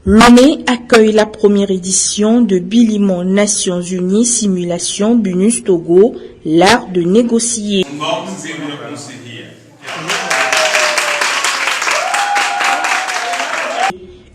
Lomé accueille la première édition de Bilimon Nations Unies Simulation Bunus Togo, l'art de négocier.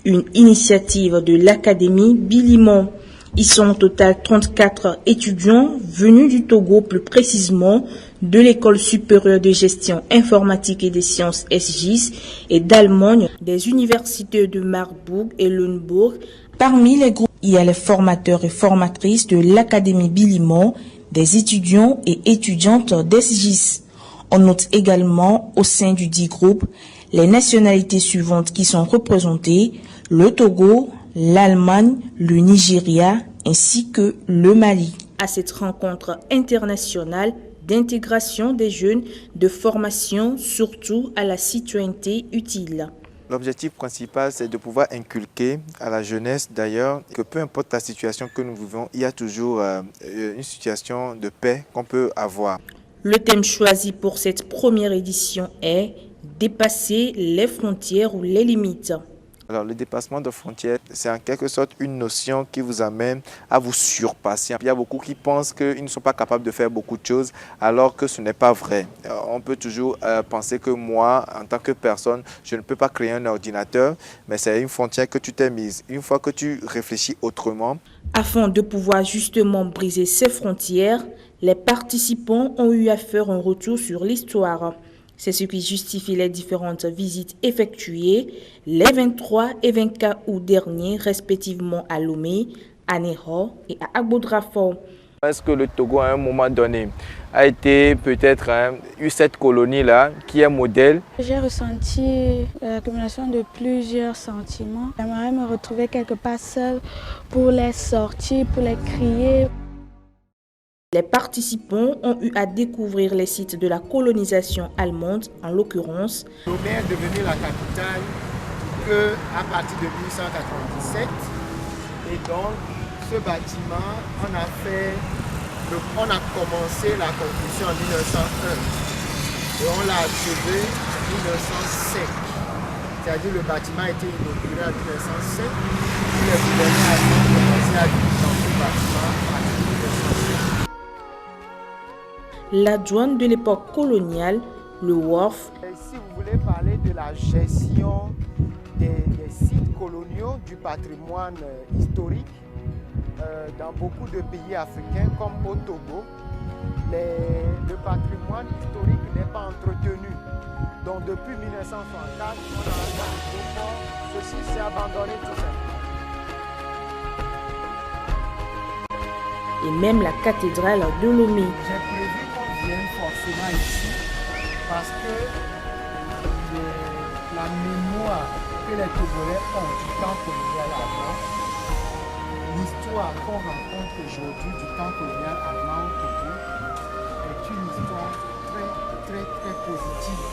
Une initiative de l'Académie Bilimon. Ils sont au total 34 étudiants venus du Togo, plus précisément de l'École supérieure de gestion informatique et des sciences SGIS et d'Allemagne, des universités de Marbourg et Lunebourg. Parmi les groupes, il y a les formateurs et formatrices de l'Académie Bilimon, des étudiants et étudiantes d'SGIS. On note également au sein du dit groupe les nationalités suivantes qui sont représentées: le Togo, l'Allemagne, le Nigeria ainsi que le Mali. À cette rencontre internationale d'intégration des jeunes, de formation surtout à la citoyenneté utile. L'objectif principal, c'est de pouvoir inculquer à la jeunesse d'ailleurs que peu importe la situation que nous vivons, il y a toujours une situation de paix qu'on peut avoir. Le thème choisi pour cette première édition est « Dépasser les frontières ou les limites ». Alors, le dépassement de frontières, c'est en quelque sorte une notion qui vous amène à vous surpasser. Il y a beaucoup qui pensent qu'ils ne sont pas capables de faire beaucoup de choses, alors que ce n'est pas vrai. On peut toujours penser que moi, en tant que personne, je ne peux pas créer un ordinateur, mais c'est une frontière que tu t'es mise. Une fois que tu réfléchis autrement. Afin de pouvoir justement briser ces frontières, les participants ont eu à faire un retour sur l'histoire. C'est ce qui justifie les différentes visites effectuées les 23 et 24 août derniers, respectivement à Lomé, à Ného et à Agbodrafo. Est-ce que le Togo, à un moment donné, a été peut-être eu cette colonie-là qui est modèle? J'ai ressenti l'accumulation de plusieurs sentiments. J'aimerais me retrouver quelque part seule pour les sortir, pour les crier. Les participants ont eu à découvrir les sites de la colonisation allemande, en l'occurrence. Lomé est devenue la capitale qu'à partir de 1897. Et donc, ce bâtiment, on a commencé la construction en 1901. Et on l'a achevé en 1905. C'est-à-dire le bâtiment a été inauguré en 1905. Puis les gouvernements allemands ont commencé à vivre dans ce bâtiment en 1905. La douane de l'époque coloniale, le WARF. Si vous voulez parler de la gestion des sites coloniaux, du patrimoine historique, dans beaucoup de pays africains comme au Togo, le patrimoine historique n'est pas entretenu. Donc depuis 1964, on a un ceci s'est abandonné tout simplement. Et même la cathédrale de Lomé. J'ai prévu qu'on vienne forcément ici parce que la mémoire que les Togolais ont du temps colonial allemand, l'histoire qu'on rencontre aujourd'hui du temps colonial allemand au Togo est une histoire très positive.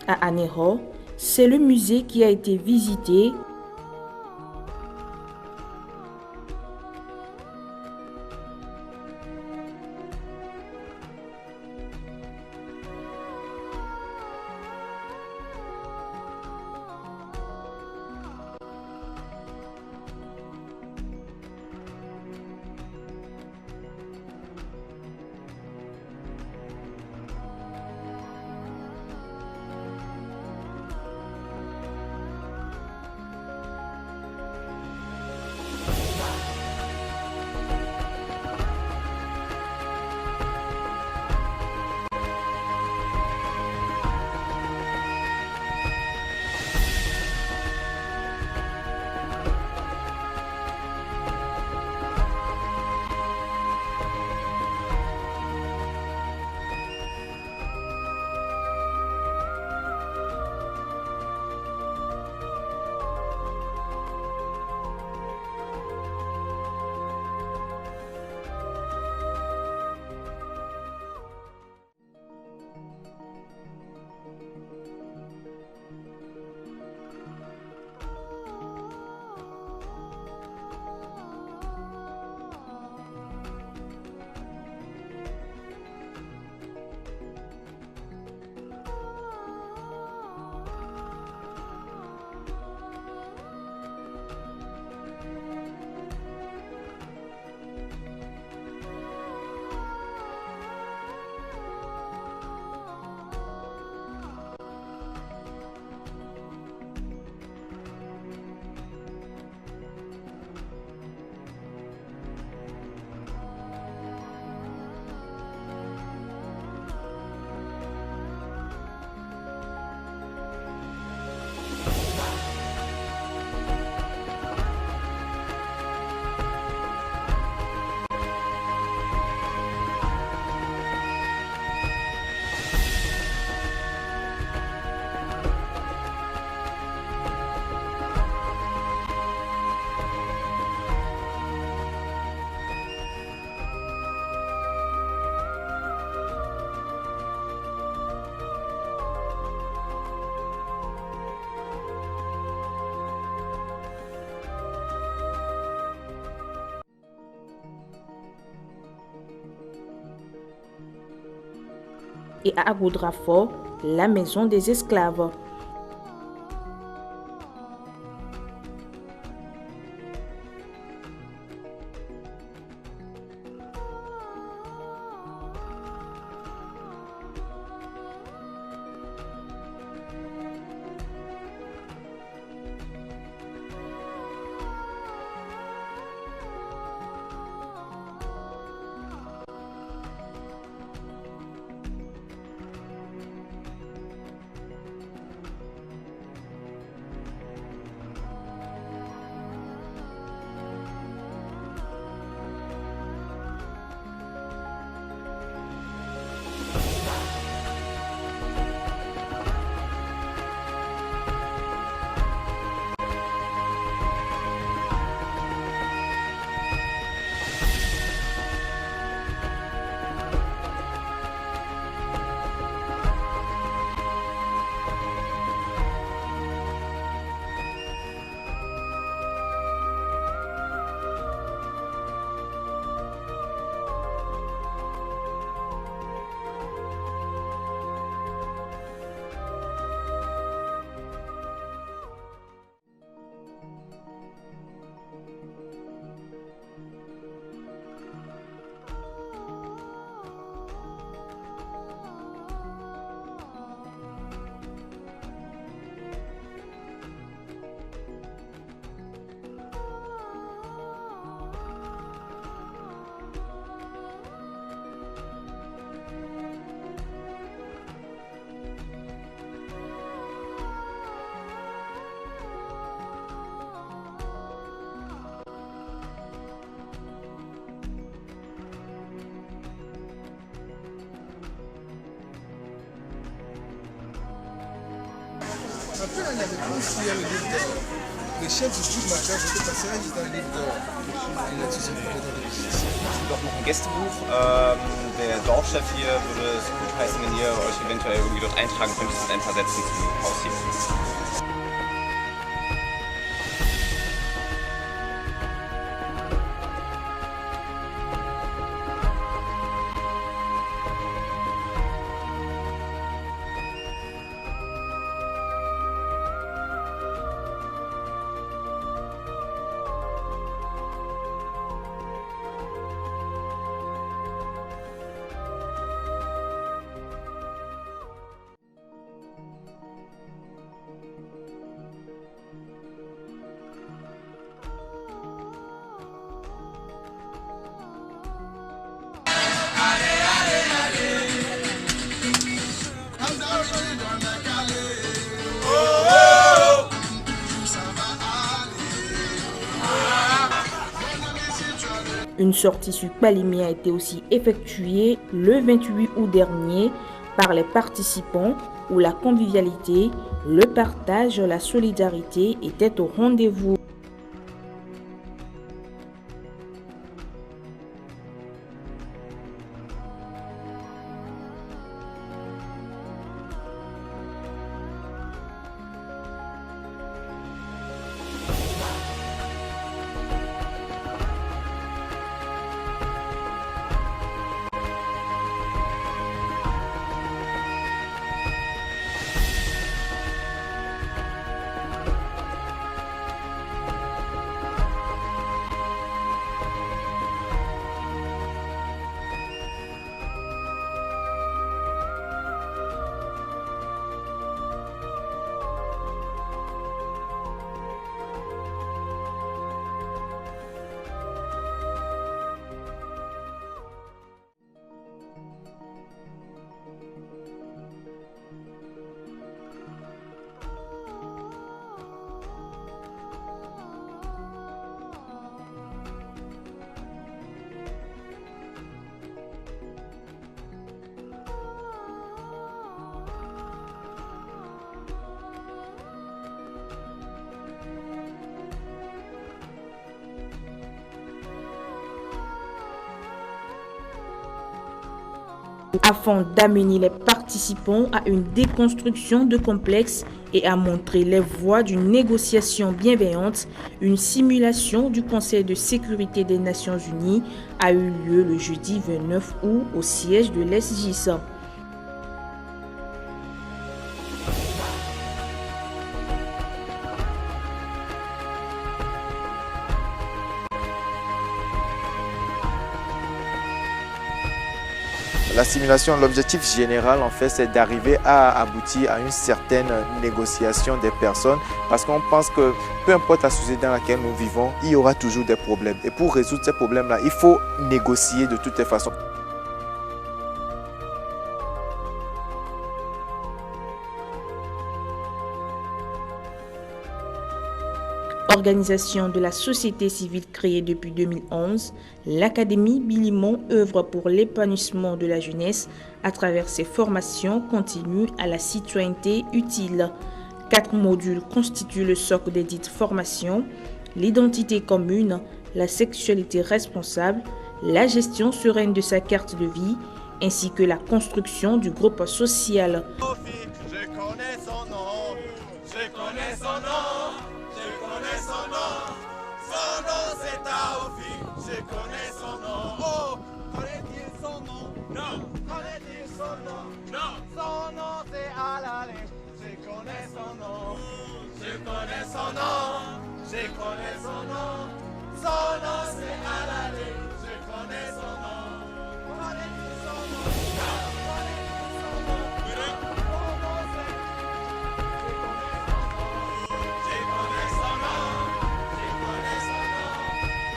À Aného, c'est le musée qui a été visité. et à Agoudrafort, la maison des esclaves. Après, on avait aussi le livre d'or. Le chef du groupe m'a fait un passage dans le livre d'or. Et là, tu sais, dans le Doch noch ein Gästebuch. Der Dorfchef hier würde es gut heißen, wenn ihr euch eventuell irgendwie dort eintragen könntet mit ein paar Sätzen zum Haus hier. Une sortie sur Palimi a été aussi effectuée le 28 août dernier par les participants où la convivialité, le partage, la solidarité étaient au rendez-vous. Afin d'amener les participants à une déconstruction de complexes et à montrer les voies d'une négociation bienveillante, une simulation du Conseil de sécurité des Nations Unies a eu lieu le jeudi 29 août au siège de l'SJSA. La simulation, l'objectif général en fait, c'est d'arriver à aboutir à une certaine négociation des personnes parce qu'on pense que peu importe la société dans laquelle nous vivons, il y aura toujours des problèmes. Et pour résoudre ces problèmes-là, il faut négocier de toutes les façons. Organisation de la société civile créée depuis 2011, l'Académie Bilimon œuvre pour l'épanouissement de la jeunesse à travers ses formations continues à la citoyenneté utile. 4 modules constituent le socle des dites formations: l'identité commune, la sexualité responsable, la gestion sereine de sa carte de vie, ainsi que la construction du groupe social. Je connais son nom, je connais son nom, je connais son nom c'est Taoufik, je connais son nom. Oh, connais-tu son nom? Non. Connais-tu son nom? Non. Son nom c'est Alalé, je connais son nom, je connais son nom, je connais son nom. Son nom c'est Alalé, je connais son nom. Connais-tu son nom? Non. Connais-tu son nom? Son nom c'est... Je connais son nom, je connais son nom.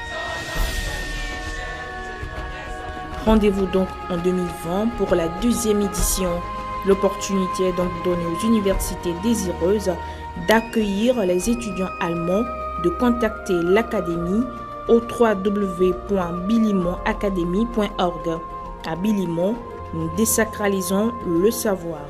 Son nom c'est Michel, je connais son nom. Rendez-vous donc en 2020 pour la 2e édition. L'opportunité est donc donnée aux universités désireuses d'accueillir les étudiants allemands de contacter l'Académie au www.bilimonacademy.org. À Bilimon, nous désacralisons le savoir.